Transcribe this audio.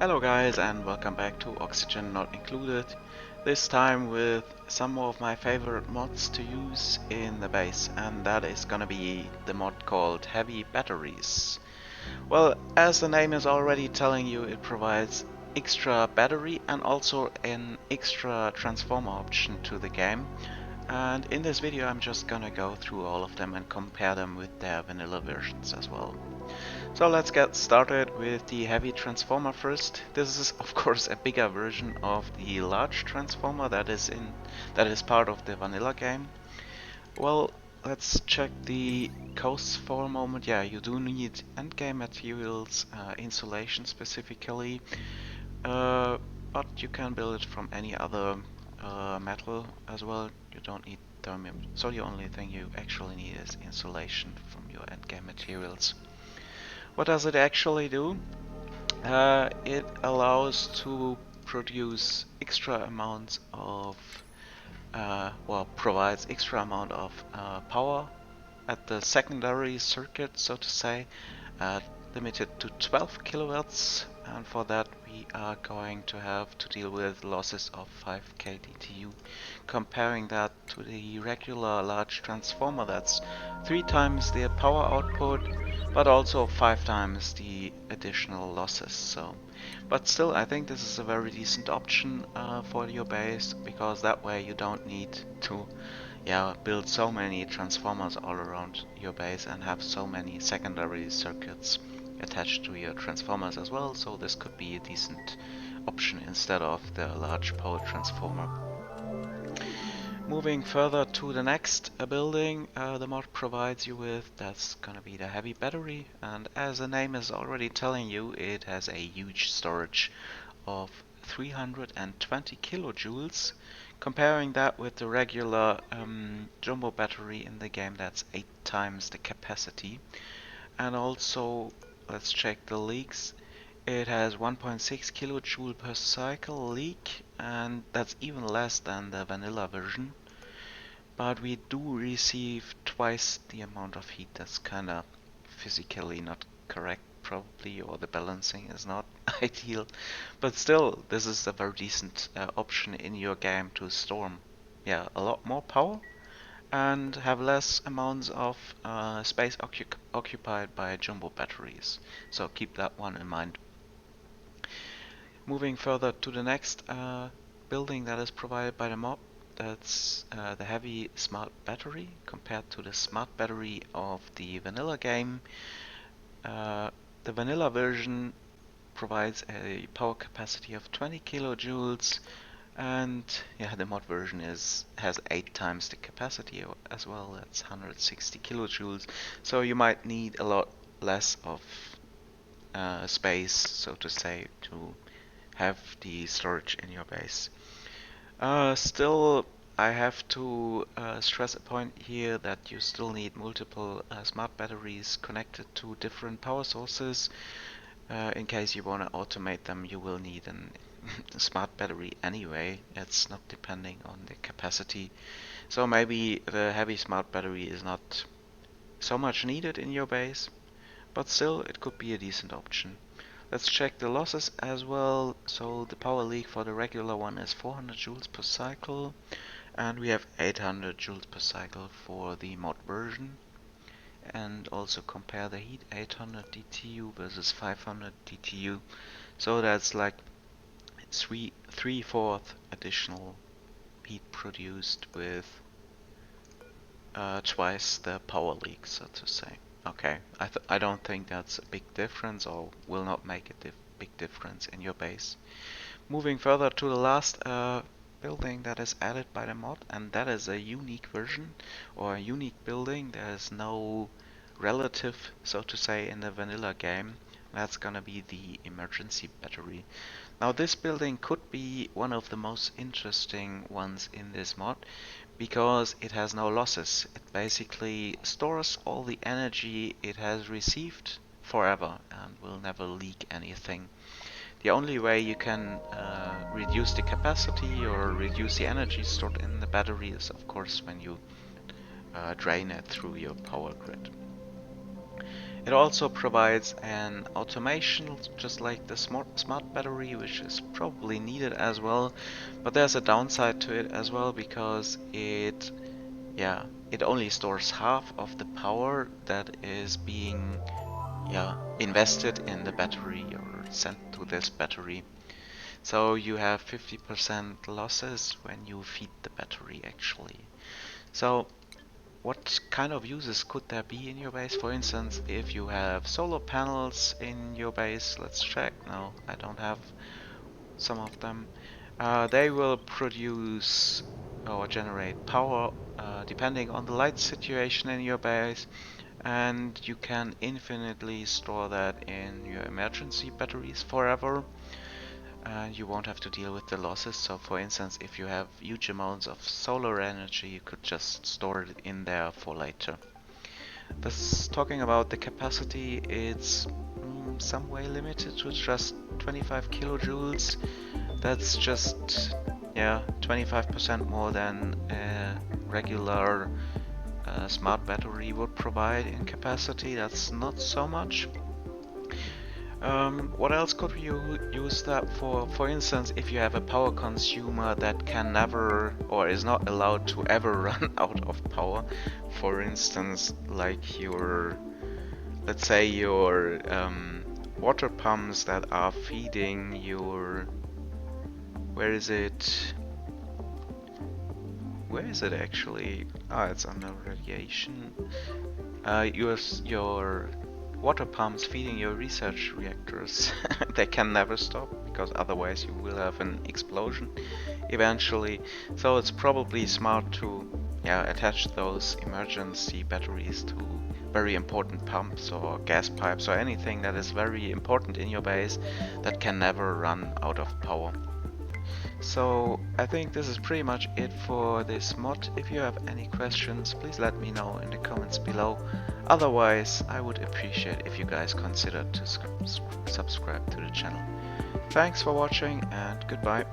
Hello guys and welcome back to Oxygen Not Included, this time with some more of my favorite mods to use in the base, and that is gonna be the mod called Heavy Batteries. Well, as the name is already telling you, it provides extra battery and also an extra transformer option to the game. And in this video I'm just gonna go through all of them and compare them with their vanilla versions as well. So let's get started with the heavy transformer first. This is of course a bigger version of the large transformer that is part of the vanilla game. Well, let's check the costs for a moment. Yeah, you do need endgame materials, insulation specifically, uh, but you can build it from any other metal as well. You don't need thermium, so the only thing you actually need is insulation from your endgame materials. What does it actually do? It allows to produce extra amounts of, provides extra amount of power at the secondary circuit, so to say, limited to 12 kilowatts, and for that we are going to have to deal with losses of 5 kDTU. Comparing that to the regular large transformer, that's 3 times the power output, but also 5 times the additional losses. But still, I think this is a very decent option for your base, because that way you don't need to build so many transformers all around your base and have so many secondary circuits attached to your transformers as well, so this could be a decent option instead of the large pole transformer. Moving further to the next building, the mod provides you with, that's gonna be the heavy battery, and as the name is already telling you, it has a huge storage of 320 kilojoules. Comparing that with the regular jumbo battery in the game, that's 8 times the capacity. And also, let's check the leaks. It has 1.6 kilojoule per cycle leak, and that's even less than the vanilla version. But we do receive twice the amount of heat. That's kinda physically not correct probably, or the balancing is not ideal. But still, this is a very decent option in your game to store a lot more power and have less amounts of space occupied by jumbo batteries. So keep that one in mind. Moving further to the next building that is provided by the mod, that's the heavy smart battery. Compared to the smart battery of the vanilla game, the vanilla version provides a power capacity of 20 kilojoules, and the mod version has 8 times the capacity as well. That's 160 kilojoules, so you might need a lot less of space, so to say, to have the storage in your base. Still, I have to stress a point here that you still need multiple smart batteries connected to different power sources. In case you want to automate them, you will need a smart battery anyway. It's not depending on the capacity. So maybe the heavy smart battery is not so much needed in your base, but still it could be a decent option. Let's check the losses as well. So the power leak for the regular one is 400 joules per cycle, and we have 800 joules per cycle for the mod version. And also compare the heat, 800 DTU versus 500 DTU. So that's like 3/4 additional heat produced with twice the power leak, so to say. Okay, I don't think that's a big difference, or will not make a big difference in your base. Moving further to the last building that is added by the mod, and that is a unique version or a unique building. There's no relative, so to say, in the vanilla game. That's gonna be the emergency battery. Now this building could be one of the most interesting ones in this mod, because it has no losses. It basically stores all the energy it has received forever and will never leak anything. The only way you can reduce the capacity or reduce the energy stored in the battery is, of course, when you drain it through your power grid. It also provides an automation just like the smart battery, which is probably needed as well, but there's a downside to it as well because it only stores half of the power that is being invested in the battery or sent to this battery. So you have 50% losses when you feed the battery actually. So what kind of uses could there be in your base? For instance, if you have solar panels in your base, let's check. No, I don't have some of them. They will produce or generate power depending on the light situation in your base, and you can infinitely store that in your emergency batteries forever. And you won't have to deal with the losses. So for instance, if you have huge amounts of solar energy, you could just store it in there for later. This talking about the capacity, it's some way limited to just 25 kilojoules. That's just 25% more than a regular smart battery would provide in capacity. That's not so much. What else could you use that for? For instance, if you have a power consumer that can never or is not allowed to ever run out of power, for instance, like let's say your water pumps that are feeding your, where is it? Where is it actually? Ah, it's under radiation. Your water pumps feeding your research reactors. They can never stop because otherwise you will have an explosion eventually. So it's probably smart to attach those emergency batteries to very important pumps or gas pipes or anything that is very important in your base that can never run out of power. So I think this is pretty much it for this mod. If you have any questions, please let me know in the comments below. Otherwise, I would appreciate if you guys consider to subscribe to the channel. Thanks for watching and goodbye.